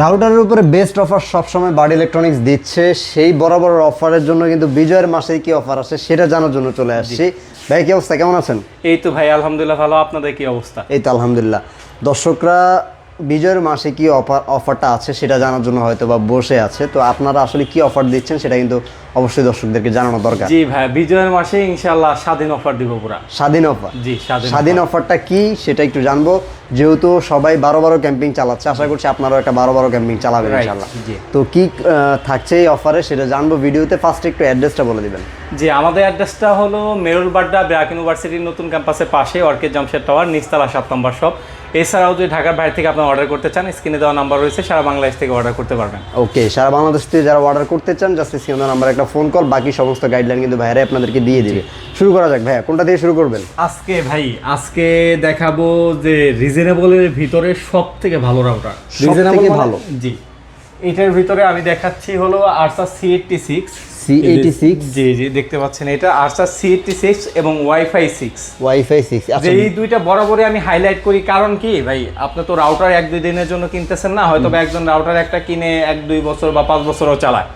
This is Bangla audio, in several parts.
রাউটারের উপরে বেস্ট অফার সবসময় বার্ড ইলেকট্রনিক্স দিচ্ছে, সেই বরাবর অফারের জন্য কিন্তু বিজয়ের মাসে কি অফার আছে সেটা জানার জন্য চলে আসছি। ভাই কি অবস্থা, কেমন আছেন? এই তো ভাই আলহামদুলিল্লাহ ভালো, আপনাদের কি অবস্থা? এই তো আলহামদুলিল্লাহ। দর্শকরা বিজয়ের মাসে কি অফারটা আছে সেটা জানার জন্য হয়তো বা বসে আছে, তো আপনারা আসলে কি অফার দিচ্ছেন সেটা কিন্তু অবশ্যই দর্শকদেরকে জানানো দরকার। জি ভাই, বিজয়ের মাসে ইনশাআল্লাহ স্বাধীন অফার দিব পুরা। স্বাধীন অফার? জি, স্বাধীন অফারটা কি সেটা একটু জানবো, যেহেতু সবাই 12 ক্যাম্পিং চালাচ্ছে, আশা করছি আপনারাও একটা 12 ক্যাম্পিং চালাবেন ইনশাআল্লাহ। তো কি থাকছে এই অফারে সেটা জানবো ভিডিওতে। ফার্স্ট একটু অ্যাড্রেসটা বলে দিবেন। জি, আমাদের অ্যাড্রেসটা হলো মেরুলবাড্ডা ব্র্যাক ইউনিভার্সিটির নতুন ক্যাম্পাসের পাশে, অর্কিড জামশেদ টাওয়ার, নিচতলা 7 নম্বর শপ। এছাড়াও যদি ঢাকার বাইরে থেকে আপনারা অর্ডার করতে চান, স্ক্রিনে দেওয়া নাম্বার রয়েছে, সারা বাংলাদেশ থেকে অর্ডার করতে পারবেন। ওকে, সারা বাংলাদেশ থেকে যারা অর্ডার করতে চান জাস্ট স্ক্রিনে দেওয়া নাম্বার একটা ফোন কল, বাকি সমস্ত গাইডলাইন কিন্তু ভাইয়ারাই আপনাদেরকে দিয়ে দিবে। শুরু করা যাক ভাইয়া, কোনটা দিয়ে শুরু করবেন? আজকে দেখাবো যে রিজনেবলের ভিতরে সব থেকে ভালো রাউটার। সবথেকে ভালো? জি, এটার ভিতরে আমি দেখাচ্ছি হলো আরসাস C86। জি জি, দেখতে পাচ্ছেন এটা আরসাস C86 এবং ওয়াইফাই 6। আচ্ছা, এই দুইটা বরাবরই আমি হাইলাইট করি, কারণ কি ভাই, আপনি তো রাউটার 1-2 দিনের জন্য কিনতেছেন না, হয়তো বা একজন রাউটার একটা কিনে 1-2 বছর বা 5 বছরও চালায়।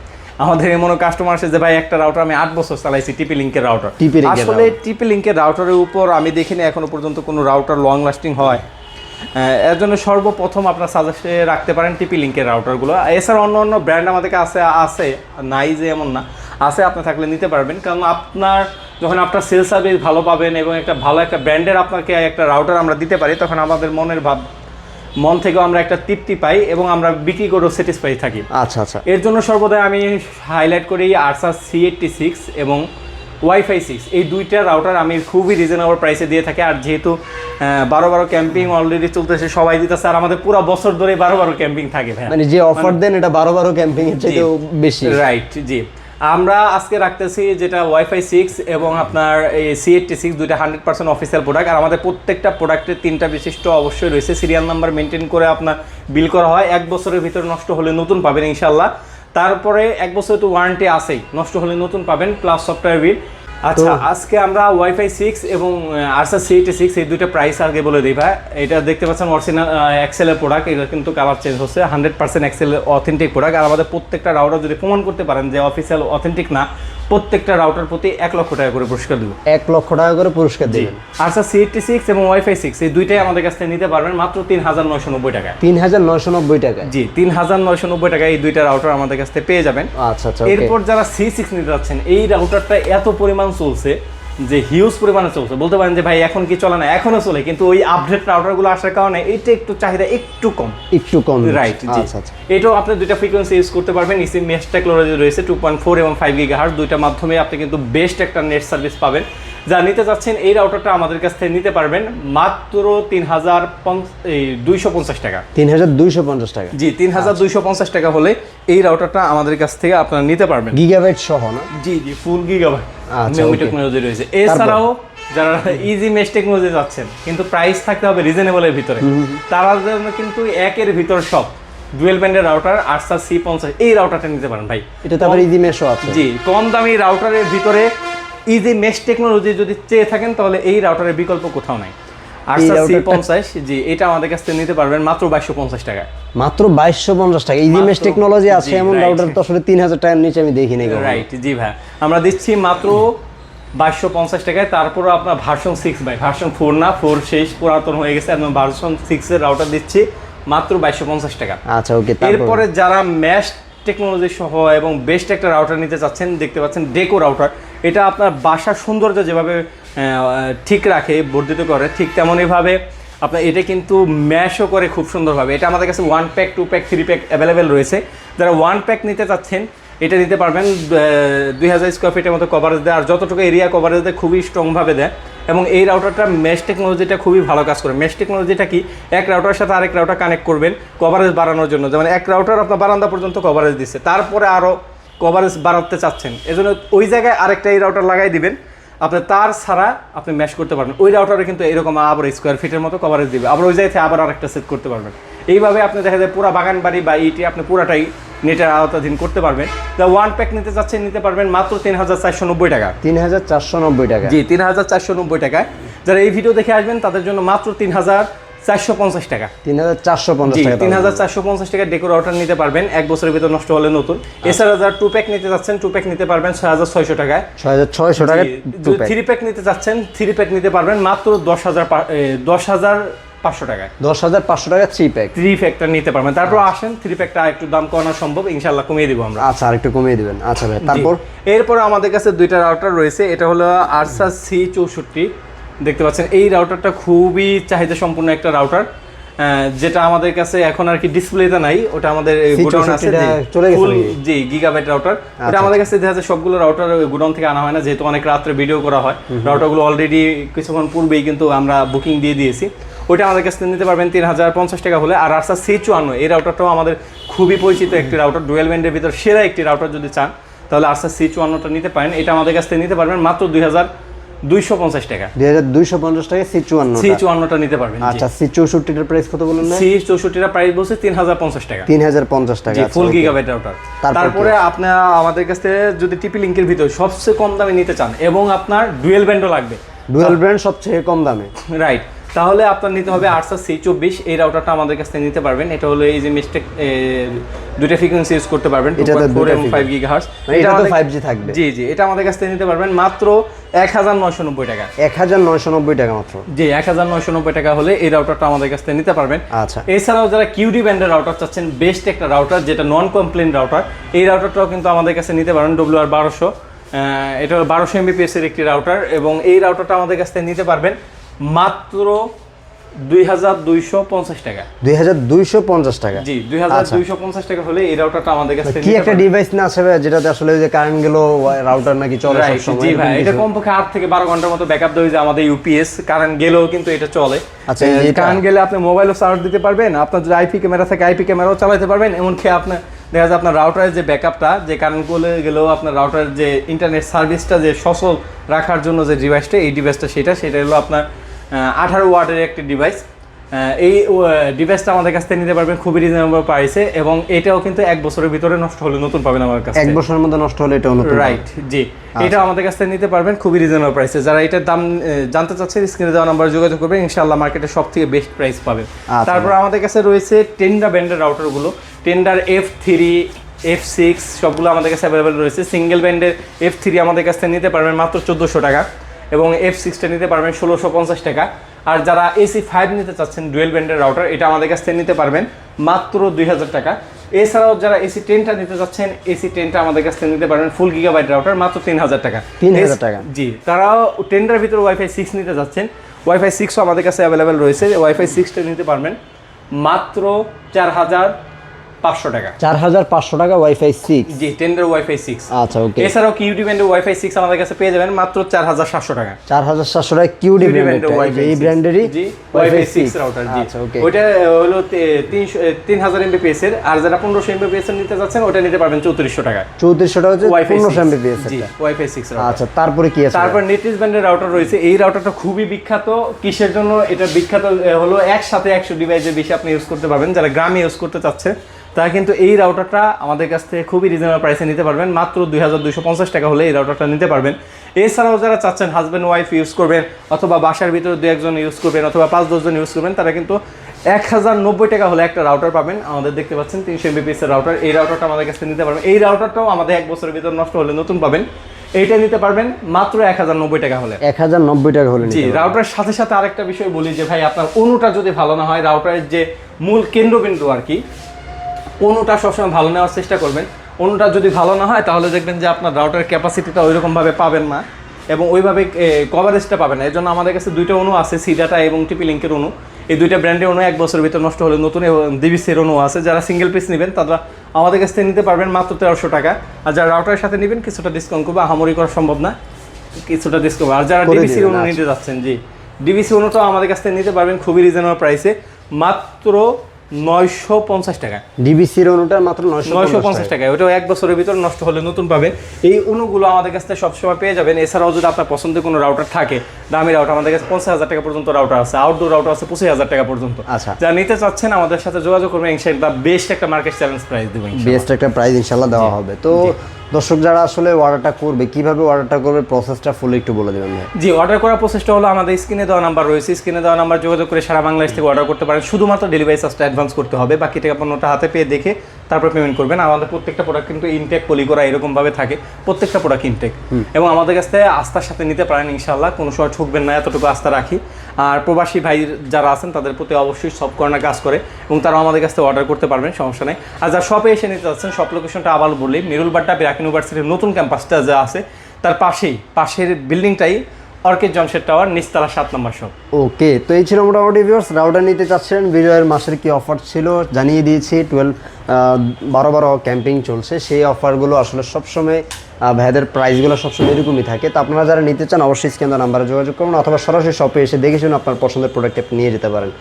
আমাদের এমন কাস্টমার আছে যে ভাই একটা রাউটার আমি 8 বছর চালাইছি, টিপি লিঙ্কের রাউটার। আসলে টিপি লিঙ্কের রাউটারের উপর আমি দেখিনি এখনো পর্যন্ত কোনো রাউটার লং লাস্টিং হয়। এর জন্য সর্বপ্রথম আপনার সাজেস্টে রাখতে পারেন টিপি লিঙ্কের রাউটারগুলো। এছাড়া অন্য অন্য ব্র্যান্ড আমাদের কাছে আছে, নাই যে এমন না, আছে, আপনি থাকলে নিতে পারবেন। কারণ আপনার যখন আপনার সেল সার্ভিস ভালো পাবেন এবং একটা ভালো একটা ব্র্যান্ডের আপনাকে একটা রাউটার আমরা দিতে পারি, তখন আমাদের মন থেকেও আমরা একটা তৃপ্তি পাই এবং আমরা বিক্রি করেও স্যাটিসফাই থাকি। আচ্ছা আচ্ছা, এর এর জন্য সর্বদাই আমি হাইলাইট করি আরসাস C86 এবং ওয়াইফাই 6, এই দুইটা রাউটার আমি খুবই রিজনেবল প্রাইসে দিয়ে থাকি। আর যেহেতু 12 ক্যাম্পিং অলরেডি চলতেছে, সবাই দিতেছে, আর আমাদের পুরো বছর ধরে 12 ক্যাম্পিং থাকে ভাই। মানে যে অফার দেন এটা 12 ক্যাম্পিং এর চাইতেও বেশি। রাইট, জি। আমরা আজকে রাখতেছি যেটা ওয়াইফাই 6 এবং আপনার এই C86, দুইটা 100% অফিসিয়াল প্রোডাক্ট। আর আমাদের প্রত্যেকটা প্রোডাক্টের 3টা বিশিষ্ট অবশ্যই রয়েছে, সিরিয়াল নাম্বার মেনটেন করে আপনার বিল করা হয়। 1 বছরের ভিতরে নষ্ট হলে নতুন পাবেন ইনশাল্লাহ। তারপরে 1 বছর তো ওয়ারেন্টি আছেই, নষ্ট হলে নতুন পাবেন, প্লাস সফটওয়্যার বিল। আচ্ছা, আজকে আমরা ওয়াইফাই 6 এবং আরসাস C86 এই দুইটা প্রাইস আগে বলে দিই ভাই। এটা দেখতে পাচ্ছেন অরিজিনাল এক্সেলের প্রোডাক্ট, এটা কিন্তু কালার চেঞ্জ হচ্ছে, 100% এক্সেলের অথেন্টিক প্রোডাক্ট। আর আমাদের প্রত্যেকটা রাউটার যদি প্রমাণ করতে পারেন যে অফিসিয়াল অথেন্টিক না, প্রত্যেকটা রাউটার প্রতি 1 লক্ষ টাকা করে পুরস্কার দেব। 1 লক্ষ টাকা করে পুরস্কার দেবেন। আরসাস C86 এবং ওয়াইফাই 6 এই দুইটাই আমাদের কাছ থেকে নিতে পারবেন মাত্র 3990 টাকা। 3990 টাকা? জি, 3990 টাকা এই দুইটা রাউটার আমাদের কাছ থেকে পেয়ে যাবেন। আচ্ছা আচ্ছা। এরপর যারা C6 নিতে যাচ্ছেন, এই রাউটারটা এত পরিমাণ চলছে যে হিউজ পরিমাণে চলছে, বলতে পারেন যে ভাই এখন কি চলে না, এখনো চলে, কিন্তু ওই আপডেট রাউটারগুলো আসার কারণে এটা একটু চাহিদা একটু কম। রাইট, জি। এটাও আপনি দুইটা ফ্রিকোয়েন্সি ইউজ করতে পারবেন। ইসি মেশ টেকনোলজি রয়েছে 2.4 এবং 5 গিগাহার্টজ, দুইটার মাধ্যমে আপনি কিন্তু বেস্ট একটা নেট সার্ভিস পাবেন। যা নিতে যাচ্ছেন এই রাউটারটা আমাদের কাছ থেকে নিতে পারবেন মাত্র 3250 টাকা। 3250 টাকা? জি, 3250 টাকা হলে এই রাউটারটা আমাদের কাছ থেকে আপনারা নিতে পারবেন, গিগাবাইট সহ না? জি জি, ফুল গিগাবাইট আচ্ছা, টেকনোলজি রয়েছে। এছাড়াও যারা ইজি মেশ টেকনোলজি যাচ্ছেন কিন্তু প্রাইস থাকতে হবে রিজনেবলের ভিতরে, তারা জন্য কিন্তু একের ভিতর সব ডুয়েল ব্যান্ডের রাউটার আরসাস C50 এই রাউটারটা নিতে পারেন ভাই। এটা তো আবার ইজি মেশও আছে? জি, কম দামি রাউটারের ভিতরে ইজি মেশ টেকনোলজি যদি চেয়ে থাকেন তাহলে এই রাউটারের বিকল্প কোথাও নাই। আরসাস C50, জি, এটা আমাদের কাছ থেকে নিতে পারবেন মাত্র 2250 টাকা। মাত্র 2250 টাকা? ইজি মেশ টেকনোলজি আছে এমন রাউটার তো আসলে 3000 টাকার নিচে আমি দেখি নাই। রাইট, জি ভাই, আমরা দিচ্ছি মাত্র 2250 টাকায়। তারপরে আপনার ভার্সন 6 ভাই, ভার্সন 4 না, 4 শেষ, পুরাতন হয়ে গেছে, এবং ভার্সন 6 এর রাউটার দিচ্ছি মাত্র 2250 টাকা। আচ্ছা, ওকে। এরপরে যারা ম্যাশ টেকনোলজি সহ এবং বেস্ট একটা রাউটার নিতে চাচ্ছেন, দেখতে পাচ্ছেন ডেকো রাউটার। এটা আপনার বাসার সৌন্দর্য যেভাবে ঠিক রাখে, বর্ধিত করে, ঠিক তেমনইভাবে আপনার এটা কিন্তু ম্যাশও করে খুব সুন্দরভাবে। এটা আমাদের কাছে 1 প্যাক, 2 প্যাক, 3 প্যাক অ্যাভেলেবেল রয়েছে। যারা 1 প্যাক নিতে চাচ্ছেন এটা নিতে পারবেন, 2000 স্কোয়ার ফিটের মতো কভারেজ দেয়, আর যতটুকু এরিয়া কভারেজ দেয় খুবই স্ট্রংভাবে দেয়। এবং এই রাউটারটা মেশ টেকনোলজিটা খুবই ভালো কাজ করে। মেশ টেকনোলজিটা কি, এক রাউটারের সাথে আরেক রাউটার কানেক্ট করবেন কভারেজ বাড়ানোর জন্য। যেমন এক রাউটার আপনার বারান্দা পর্যন্ত কভারেজ দিচ্ছে, তারপরে আরও কভারেজ বাড়াতে চাচ্ছেন, এজন্য ওই জায়গায় আরেকটা এই রাউটার লাগাই দিবেন, আপনি তার ছাড়া আপনি ম্যাশ করতে পারবেন। ওই রাউটারে কিন্তু এরকম আবার স্কোয়ার ফিটের মতো কভারেজ দিবে, আবার ওই জায়গায় আবার আরেকটা সেট করতে পারবেন। এইভাবে আপনি দেখা যায় পুরো বাগান বাড়ি বা ইটি আপনি পুরাটাই নেটের আওতাধীন করতে পারবেন। যা 1 প্যাক নিতে চাচ্ছেন নিতে পারবেন মাত্র 3490 টাকা। 3490 টাকা? জি, 3490 টাকায়। যারা এই ভিডিও দেখে আসবেন তাদের জন্য মাত্র 3000 3450 টাকা। 3450 টাকা। 3450 টাকা ডেকো রাউটার নিতে পারবেন, 1 বছরের ভিতর নষ্ট হলে নতুন। এছাড়া যারা 2 প্যাক নিতে যাচ্ছেন 2 প্যাক নিতে পারবেন 6600 টাকায়। 6600 টাকা 2 প্যাক। 3 প্যাক নিতে যাচ্ছেন 3 প্যাক নিতে পারবেন মাত্র 10500 টাকায়। 10500 টাকা 3 প্যাক। 3 প্যাকটা নিতে পারবেন। তারপর আসেন 3 প্যাকটা একটু দাম কমানো সম্ভব, ইনশাআল্লাহ কমিয়ে দিব আমরা। আচ্ছা, আরেকটু কমিয়ে দিবেন। আচ্ছা ভাই, তারপর এরপর আমাদের কাছে দুইটা রাউটার রয়েছে। এটা হলো আরসাস C64, দেখতে পাচ্ছেন এই রাউটারটা খুবই চাহিদা সম্পন্ন একটা রাউটার, যেটা আমাদের কাছে এখন আর কি ডিসপ্লেতে নাই, ওটা আমাদের গোডাউন আছে ফুল জি গিগাবাইট রাউটার। ওটা আমাদের কাছে দেখা যায় সবগুলো রাউটার গোডাউন থেকে আনা হয় না, যেহেতু অনেক রাত্রে ভিডিও করা হয়। রাউটারগুলো অলরেডি কিছুক্ষণ পূর্বেই কিন্তু আমরা বুকিং দিয়ে দিয়েছি। ওইটা আমাদের কাছে নিতে পারবেন 3050 টাকা হলে। আর আরসাস C54 এই রাউটারটাও আমাদের খুবই পরিচিত একটি রাউটার, ডুয়েল ব্যান্ডের ভিতর সেরা একটি রাউটার যদি চান তাহলে আরসাস C54টা নিতে পারেন। এটা আমাদের কাছ থেকে নিতে পারবেন মাত্র 2250 টাকা। 2250 টাকা C54টা নিতে পারবেন। আচ্ছা, C64 এর প্রাইস কত বললেন? C64 এর প্রাইস বলছে 3050 টাকা। 3050 টাকা ফুল গিগাবাইট রাউটার। তারপরে আপনি আমাদের কাছে যদি টিপি লিংকের ভিতর সবচেয়ে কম দামে নিতে চান এবং আপনার ডুয়েল ব্যান্ডও লাগবে, ডুয়েল ব্র্যান্ড সবচেয়ে কম দামে, রাইট, তাহলে আপনার নিতে হবে আরসাস C24। এই রাউটারটা আমাদের কাছ থেকে নিতে পারবেন। এটা হলো এই যে মিস্টেক দুইটা ফ্রিকোয়েন্সি ইউজ করতে পারবেন, 2.4 এবং 5 GHz। এটা তো 5G থাকবে। জি জি, এটা আমাদের কাছ থেকে নিতে পারবেন মাত্র 1990 টাকা। 1990 টাকা মাত্র। জি, 1990 টাকা হলে এই রাউটারটা আমাদের কাছ থেকে নিতে পারবেন। আচ্ছা, এছাড়াও যারা কিউডি ব্যান্ডের রাউটার চাচ্ছেন, বেস্ট একটা রাউটার যেটা নন কমপ্লেন রাউটার, এই রাউটারটাও কিন্তু আমাদের কাছে নিতে পারেন। WR1200, এটা হলো 1200 Mbps এর একটি রাউটার এবং এই রাউটারটা আমাদের কাছ থেকে নিতে পারবেন মাত্র 2250 টাকা। 2250 টাকা। জি, 2250 টাকা হলে এই রাউটারটা আমাদের কাছে কি একটা ডিভাইস না আছে ভাই, যেটাতে আসলে ওই যে কারেন্ট গেল রাউটার নাকি চলে সব সময়? জি ভাই, এটা কমপক্ষে 8 থেকে 12 ঘন্টার মতো ব্যাকআপ দেয় যে আমাদের ইউপিএস, কারেন্ট গেলেও কিন্তু এটা চলে। আচ্ছা, কারেন্ট গেলে আপনি মোবাইলও চার্জ দিতে পারবেন, আপনার যদি আইপি ক্যামেরা থাকে আইপি ক্যামেরাও চালাতে পারবেন। এমনকি আপনার দেখা যায় আপনার রাউটারের যে ব্যাকআপটা, যে কারেন্ট গেলেও আপনার রাউটারের যে ইন্টারনেট সার্ভিসটা যে সচল রাখার জন্য যে ডিভাইসটা, এই ডিভাইসটা সেটা হলো আপনার 18 ওয়াটের একটি ডিভাইস। এই ডিভাইসটা আমাদের কাছ থেকে নিতে পারবেন খুবই রিজনেবল প্রাইসে এবং এটাও কিন্তু 1 বছরের ভিতরে নষ্ট হলে নতুন পাবেন আমার কাছে। 1 বছরের মধ্যে নষ্ট হলে এটাও নতুন, রাইট, জি। এটা আমাদের কাছ থেকে নিতে পারবেন খুবই রিজনেবল প্রাইসে। যারা এটার দাম জানতে চাচ্ছেন স্ক্রিনে দেওয়া নাম্বারে যোগাযোগ করবেন, ইনশাআল্লাহ মার্কেটে সবথেকে বেস্ট প্রাইস পাবেন। তারপর আমাদের কাছে রয়েছে টেন্ডার ব্র্যান্ডের রাউটারগুলো, টেন্ডার F3, F6 সবগুলো আমাদের কাছে অ্যাভেলেবেল রয়েছে। সিঙ্গেল ব্র্যান্ডের F3 আমাদের কাছ থেকে নিতে পারবেন মাত্র 1400 টাকা এবং F6টা নিতে পারবেন 1650 টাকা। আর যারা AC5 নিতে চাচ্ছেন ডুয়েল ব্র্যান্ডের রাউটার, এটা আমাদের কাছ থেকে নিতে পারবেন মাত্র 2000 টাকা। এছাড়াও যারা AC10টা নিতে চাচ্ছেন, AC10টা আমাদের কাছ থেকে নিতে পারবেন ফুল গিগাবাইট রাউটার মাত্র 3000 টাকা। 3000 টাকা, জি। তারাও টেন্ডার ভিতরে Wi-Fi 6 নিতে যাচ্ছেন, Wi-Fi 6ও আমাদের কাছে অ্যাভেলেবেল রয়েছে। Wi-Fi 6টা নিতে পারবেন মাত্র 4500 টাকা। 4500 টাকা Wi-Fi 6, জি, টেন্ডার Wi-Fi 6। আচ্ছা, ওকে। এছাড়াও কিউডি ব্র্যান্ডের Wi-Fi 6 আমাদের কাছে পেয়ে যাবেন মাত্র 4700 টাকা। 4700 টাকা কিউডি ব্র্যান্ডের Wi-Fi, এই ব্র্যান্ডেরই জি Wi-Fi 6 রাউটার। জি, আচ্ছা, ওকে। ওটা হলো 3000 Mbps এর। আর যারা 1500 Mbps এর নিতে যাচ্ছেন ওটা নিতে পারবেন 3400 টাকা। 3400 টাকা হচ্ছে Wi-Fi 1500 Mbps জি, এর। Wi-Fi 6 router. আচ্ছা, তারপরে কি আছে? তারপর নেটফ্লিক্স ব্র্যান্ডের রাউটার রয়েছে। এই রাউটারটা খুবই বিখ্যাত। কিসের জন্য এটা বিখ্যাত? হলো একসাথে 100 ডিভাইসের বেশি আপনি ইউজ করতে পারবেন। যারা গ্রামে ইউজ করতে চাচ্ছে তারা কিন্তু এই রাউটারটা আমাদের কাছ থেকে খুবই রিজনেবল প্রাইসে নিতে পারবেন মাত্র 2250 টাকা হলে এই রাউটারটা নিতে পারবেন। এছাড়াও যারা চাচ্ছেন হাজব্যান্ড ওয়াইফ ইউজ করবেন অথবা বাসার ভিতরে 2-1 জন ইউজ করবেন অথবা 5-10 জন ইউজ করবেন, তারা কিন্তু 1090 টাকা হলে একটা রাউটার পাবেন। আমাদের দেখতে পাচ্ছেন 300 Mbps এর রাউটার, এই রাউটারটা আমাদের কাছে নিতে পারবেন। এই রাউটারটাও আমাদের 1 বছরের ভিতর নষ্ট হলে নতুন পাবেন। এইটা নিতে পারবেন মাত্র 1090 টাকা হলে। 1090 টাকা হলে। জি, রাউটারের সাথে সাথে আরেকটা বিষয় বলি যে ভাই, আপনার অনুটা যদি ভালো না হয়, রাউটারের যে মূল কেন্দ্রবিন্দু আর কি, অনুটা সবসময় ভালো নেওয়ার চেষ্টা করবেন। অনুটা যদি ভালো না হয় তাহলে দেখবেন যে আপনার রাউটারের ক্যাপাসিটিটা ওইরকমভাবে পাবেন না এবং ওইভাবে কভারেজটা পাবেন না। এর জন্য আমাদের কাছে দুইটা অনু আছে, সিডাটা এবং টিপি লিঙ্কের অনু। এই দুইটা ব্র্যান্ডের অনু 1 বছরের ভিতর নষ্ট হলে নতুন, এবং ডিবিসির অনু আছে। যারা সিঙ্গেল পিস নেবেন তারা আমাদের কাছ থেকে নিতে পারবেন মাত্র 1300 টাকা। আর যারা রাউটারের সাথে নেবেন কিছুটা ডিসকাউন্ট করবো, আহামরি করা সম্ভব না, কিছুটা ডিসকাউন্ট। আর যারা ডিবিসির অনু নিতে যাচ্ছেন, জি, ডিবিসি অনুটাও আমাদের কাছ থেকে নিতে পারবেন খুবই রিজনেবল প্রাইসে মাত্র 950 টাকা। ডিবিসির অনুটা মাত্র 950 টাকা। ওটাও 1 বছরের ভিতর নষ্ট হলে নতুন পাবেন। এই অনুগুলো আমাদের কাছ থেকে সবসময় পেয়ে যাবেন। এছাড়াও যদি আপনার পছন্দের কোনো রাউটার থাকে, দামি রাউটার, আমাদের কাছে 50,000 টাকা পর্যন্ত রাউটার আছে, আউটডোর রাউটার আছে 25,000 টাকা পর্যন্ত। আচ্ছা, যারা নিতে চাচ্ছেন আমাদের সাথে যোগাযোগ করবেন, ইনশাআল্লাহ বেস্ট একটা মার্কেট চ্যালেঞ্জ প্রাইস দেবো, বেস্ট একটা প্রাইস ইনশাআল্লাহ দেওয়া হবে। তো দর্শক যারা আসলে অর্ডারটা করবে, কিভাবে অর্ডারটা করবে, প্রসেসটা ফুল একটু বলে দেবেন ভাই। জি, অর্ডার করার প্রসেসটা হলো আমাদের স্ক্রিনে দেওয়া নাম্বার রয়েছে, স্ক্রিনে দেওয়া নাম্বার যোগাযোগ করে সারা বাংলাদেশ থেকে অর্ডার করতে পারেন। শুধুমাত্র ডেলিভারি চার্জটা অ্যাডভান্স করতে হবে, বাকি টাকা পণ্যটা হাতে পেয়ে দেখে তারপর পেমেন্ট করবেন। আমাদের প্রত্যেকটা প্রোডাক্ট কিন্তু ইনটেক পলি করা এরকমভাবে থাকে, প্রত্যেকটা প্রোডাক্ট ইনটেক, এবং আমাদের কাছ থেকে আস্থার সাথে নিতে পারেন ইনশাল্লাহ, কোনো সময় ঠকবেন না, এতটুকু আস্থা রাখি। আর প্রবাসী ভাই যারা আছেন তাদের প্রতি অবশ্যই সব কর্নার কাজ করে, এবং তারা আমাদের কাছ থেকে অর্ডার করতে পারবেন, সমস্যা নেই। আর যারা শপে এসে নিতে যাচ্ছেন, শপ লোকেশনটা আবার বলি, মিরুলবাড্ডা ব্র্যাক ইউনিভার্সিটির নতুন ক্যাম্পাসটা যা আছে তার পাশের বিল্ডিংটাই অর্কিড জংশন টাওয়ার, নিচতলা 7 নম্বর শপ। ওকে, তো এই ছিল মোটামুটি ভিউয়ার্স, রাউটার নিতে চাচ্ছেন, বিজয়ের মাসের কি অফার ছিল জানিয়ে দিয়েছি। 12 ক্যাম্পিং চলছে, সেই অফারগুলো আসলে সবসময় ভাইদের প্রাইসগুলো সবসময় এরকমই থাকে। তো আপনারা যারা নিতে চান অবশ্যই স্ক্রিনে নাম্বারে যোগাযোগ করুন, অথবা সরাসরি শপে এসে দেখে শুনে আপনার পছন্দের প্রোডাক্ট নিয়ে যেতে পারেন।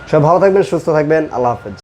সবাই ভালো থাকবেন, সুস্থ থাকবেন, আল্লাহ হাফেজ।